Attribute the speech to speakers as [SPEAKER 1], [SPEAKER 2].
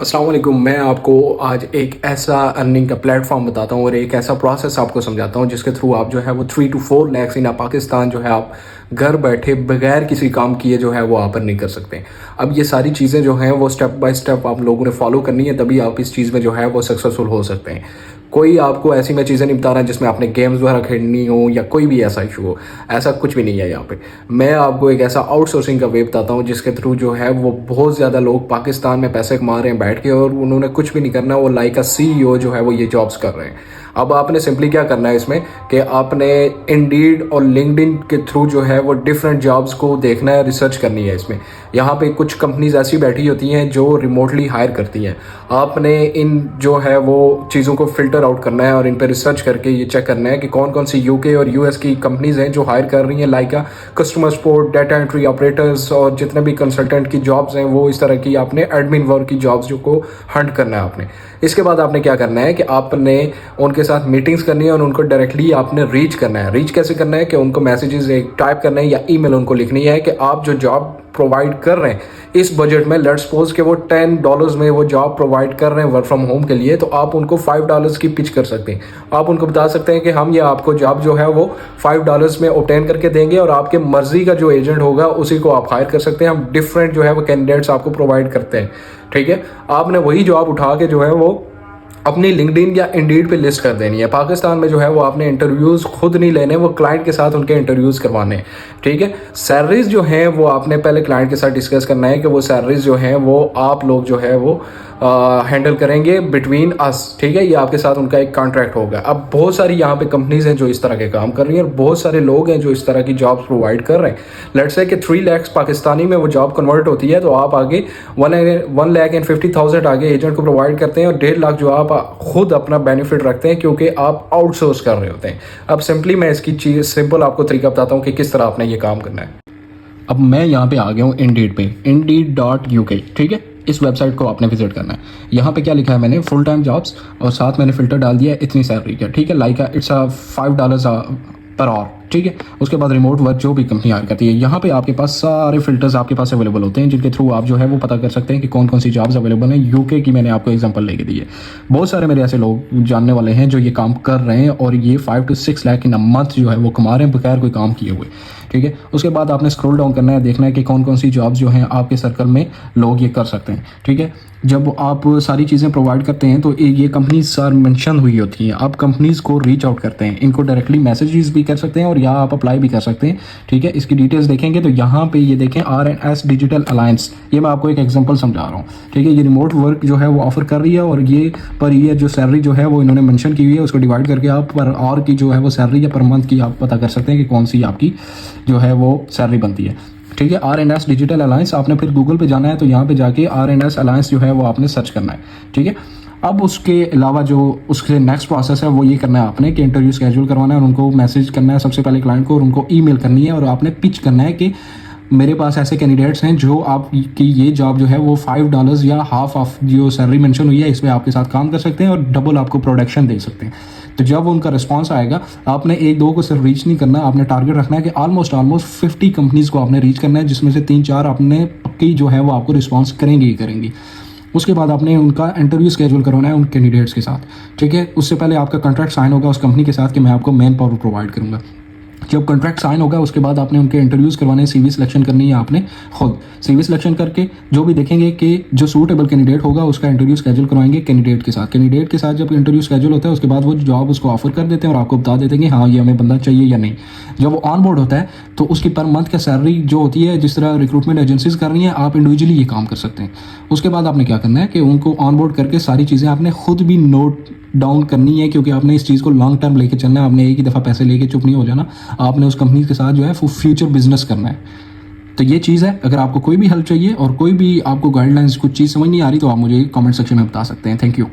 [SPEAKER 1] अस्सलाम वालेकुम। मैं आपको आज एक ऐसा अर्निंग का प्लेटफॉर्म बताता हूँ और एक ऐसा प्रोसेस आपको समझाता हूँ जिसके थ्रू आप जो है वो 3 to 4 लाख इन पाकिस्तान जो है आप घर बैठे बगैर किसी काम किए जो है वो आप अर्निंग कर सकते हैं। अब ये सारी चीज़ें जो हैं वो स्टेप बाय स्टेप आप लोगों ने फॉलो करनी है, तभी आप इस चीज़ में जो है वो सक्सेसफुल हो सकते हैं। कोई आपको ऐसी मैं चीज़ें नहीं बता रहा जिसमें आपने गेम्स वगैरह खेलनी हो या कोई भी ऐसा इशू हो, ऐसा कुछ भी नहीं है यहाँ पे। मैं आपको एक ऐसा आउटसोर्सिंग का वे बताता हूँ जिसके थ्रू जो है वो बहुत ज़्यादा लोग पाकिस्तान में पैसे कमा रहे हैं बैठ के और उन्होंने कुछ भी नहीं करना, वो लाइक अ CEO जो है वो ये जॉब्स कर रहे हैं। अब आपने सिंपली क्या करना है इसमें कि आपने इंडीड और लिंक्डइन के थ्रू जो है वो डिफरेंट जॉब्स को देखना है, रिसर्च करनी है इसमें। यहाँ पे कुछ कंपनीज ऐसी बैठी होती हैं जो रिमोटली हायर करती हैं। आपने इन जो है वो चीज़ों को फिल्टर आउट करना है और इन पर रिसर्च करके ये चेक करना है कि कौन कौन सी UK और US की कंपनीज हैं जो हायर कर रही हैं, like customer support, data entry operators और जितने भी कंसल्टेंट की जॉब्स हैं वो इस तरह की आपने एडमिन वर्क की जॉब्स जो को हंट करना है आपने। इसके बाद आपने क्या करना है कि आपने उनके साथ मीटिंग्स करनी है और उनको डायरेक्टली आपने रीच करना है। रीच कैसे करना है कि उनको मैसेजेस एक टाइप करना है या ईमेल उनको लिखनी है कि आप जो जॉब प्रोवाइड कर रहे हैं इस बजट में, लेट्स सपोज कि वो $10 में वो जॉब प्रोवाइड कर रहे हैं वर्क फ्रॉम होम के लिए, तो आप उनको $5 की पिच कर सकते हैं। आप उनको बता सकते हैं कि हम ये आपको जॉब जो है वो $5 में ऑब्टेन करके देंगे और आपके मर्जी का जो एजेंट होगा उसी को आप हायर कर सकते हैं। हम डिफरेंट जो है वो कैंडिडेट्स आपको प्रोवाइड करते हैं, ठीक है। आपने वही जॉब उठा के जो है वो अपनी लिंक्डइन या इंडीड पे लिस्ट कर देनी है। पाकिस्तान में जो है वो आपने इंटरव्यूज़ खुद नहीं लेने, वो क्लाइंट के साथ उनके इंटरव्यूज़ करवाने, ठीक है। सैलरीज जो हैं वो आपने पहले क्लाइंट के साथ डिस्कस करना है कि वो सैलरीज जो हैं वो आप लोग जो है वो हैंडल करेंगे बिटवीन अस, ठीक है। ये आपके साथ उनका एक कॉन्ट्रैक्ट होगा। अब बहुत सारी यहाँ पे कंपनीज हैं जो इस तरह के काम कर रही हैं और बहुत सारे लोग हैं जो इस तरह की जॉब्स प्रोवाइड कर रहे हैं। लेट्स से कि 3 लाख पाकिस्तानी में वो जॉब कन्वर्ट होती है तो आप आगे 1,50,000 आगे एजेंट को प्रोवाइड करते हैं और 1.5 लाख जो आप खुद अपना बेनिफिट रखते हैं क्योंकि आप आउटसोर्स कर रहे होते हैं। अब सिंपली मैं इसकी चीज़ सिंपल आपको तरीका बताता हूँ कि किस तरह आपने ये काम करना है। अब मैं यहाँ पे आ गया हूँ इंडीड पे, indeed.uk, ठीक है। इस वेबसाइट को आपने विजिट करना है। यहाँ पे क्या लिखा है मैंने, फुल टाइम जॉब्स, और साथ मैंने फिल्टर डाल दिया इतनी सैलरी का, ठीक है। लाइक इट्स $5 पर आवर, ठीक है। उसके बाद रिमोट वर्क जो भी कंपनी हायर करती है, यहाँ पे आपके पास सारे फिल्टर्स आपके पास अवेलेबल होते हैं जिनके थ्रू आप जो है वो पता कर सकते हैं कि कौन कौन सी जॉब्स अवेलेबल हैं। UK की मैंने आपको एग्जांपल लेके दी है। बहुत सारे मेरे ऐसे लोग जानने वाले हैं जो ये काम कर रहे हैं और ये 5 to 6 lakh in a month जो है वो कमा रहे हैं बगैर कोई काम किए हुए, ठीक है। उसके बाद आपने स्क्रॉल डाउन करना है, देखना है कि कौन कौन सी जॉब्स जो हैं आपके सर्कल में लोग ये कर सकते हैं, ठीक है। जब आप सारी चीज़ें प्रोवाइड करते हैं तो ये कंपनीज सर मेंशन हुई होती हैं। आप कंपनीज को रीच आउट करते हैं, इनको डायरेक्टली मैसेजेस भी कर सकते हैं और या आप अप्लाई भी कर सकते हैं, ठीक है। इसकी डिटेल्स देखेंगे तो यहाँ पे ये देखें RNS डिजिटल अलायंस, ये मैं आपको एक एग्जांपल समझा रहा हूँ, ठीक है। ये रिमोट वर्क जो है वो ऑफर कर रही है और ये पर ईयर जो सैलरी जो है वो इन्होंने मेंशन की हुई है, उसको डिवाइड करके आप पर आवर की जो है वो सैलरी या पर मंथ की आप पता कर सकते हैं कि कौन सी आपकी जो है वो सैलरी बनती है, ठीक है। RNS डिजिटल अलायंस, आपने फिर गूगल पे जाना है तो यहाँ पे जाके RNS अलायंस जो है वो आपने सर्च करना है, ठीक है। अब उसके अलावा जो उसके नेक्स्ट प्रोसेस है वो ये करना है आपने कि इंटरव्यू स्केड्यूल करवाना है और उनको मैसेज करना है सबसे पहले क्लाइंट को और उनको ईमेल करनी है और आपने पिच करना है कि मेरे पास ऐसे कैंडिडेट्स हैं जो आपकी ये जॉब जो है वो $5 या हाफ ऑफ जो सैलरी मेंशन हुई है इस पर आपके साथ काम कर सकते हैं और डबल आपको प्रोडक्शन दे सकते हैं। तो जब उनका रिस्पांस आएगा, आपने 1-2 को सिर्फ रीच नहीं करना, आपने टारगेट रखना है कि ऑलमोस्ट 50 कंपनीज को आपने रीच करना है, जिसमें से 3-4 आपने पक्की जो है वो आपको रिस्पॉन्स करेंगे ही करेंगी। उसके बाद आपने उनका इंटरव्यू स्केड्यूल करवाना है उन कैंडिडेट्स के साथ, ठीक है। उससे पहले आपका कॉन्ट्रैक्ट साइन होगा उस कंपनी के साथ कि मैं आपको मैन पावर प्रोवाइड करूँगा। जब कॉन्ट्रैक्ट साइन होगा उसके बाद आपने उनके इंटरव्यूज़ करवाने, CV सिलेक्शन करनी है आपने खुद। CV सिलेक्शन करके जो भी देखेंगे कि जो सूटेबल कैंडिडेट होगा उसका इंटरव्यू स्केड्यूल करवाएंगे कैंडिडेट के साथ। कैंडिडेट के साथ जब इंटरव्यू स्केड्यूल होता है उसके बाद वो जॉब उसको ऑफर कर देते हैं और आपको बता देते हैं कि हाँ ये हमें बंदा चाहिए या नहीं। जब वो ऑन बोर्ड होता है तो उसकी पर मंथ का सैलरी जो होती है, जिस तरह रिक्रूटमेंट एजेंसीज कर रही हैं, आप इंडिविजुअली ये काम कर सकते हैं। उसके बाद आपने क्या करना है कि उनको ऑन बोर्ड करके सारी चीज़ें आपने खुद भी नोट डाउन करनी है क्योंकि आपने इस चीज़ को लॉन्ग टर्म लेके चलना है। आपने एक ही दफ़ा पैसे लेके चुप नहीं हो जाना, आपने उस कंपनी के साथ जो है फ्यूचर बिजनेस करना है। तो ये चीज़ है। अगर आपको कोई भी हेल्प चाहिए और कोई भी आपको गाइडलाइंस कुछ चीज़ समझ नहीं आ रही तो आप मुझे कमेंट सेक्शन में बता सकते हैं। Thank you.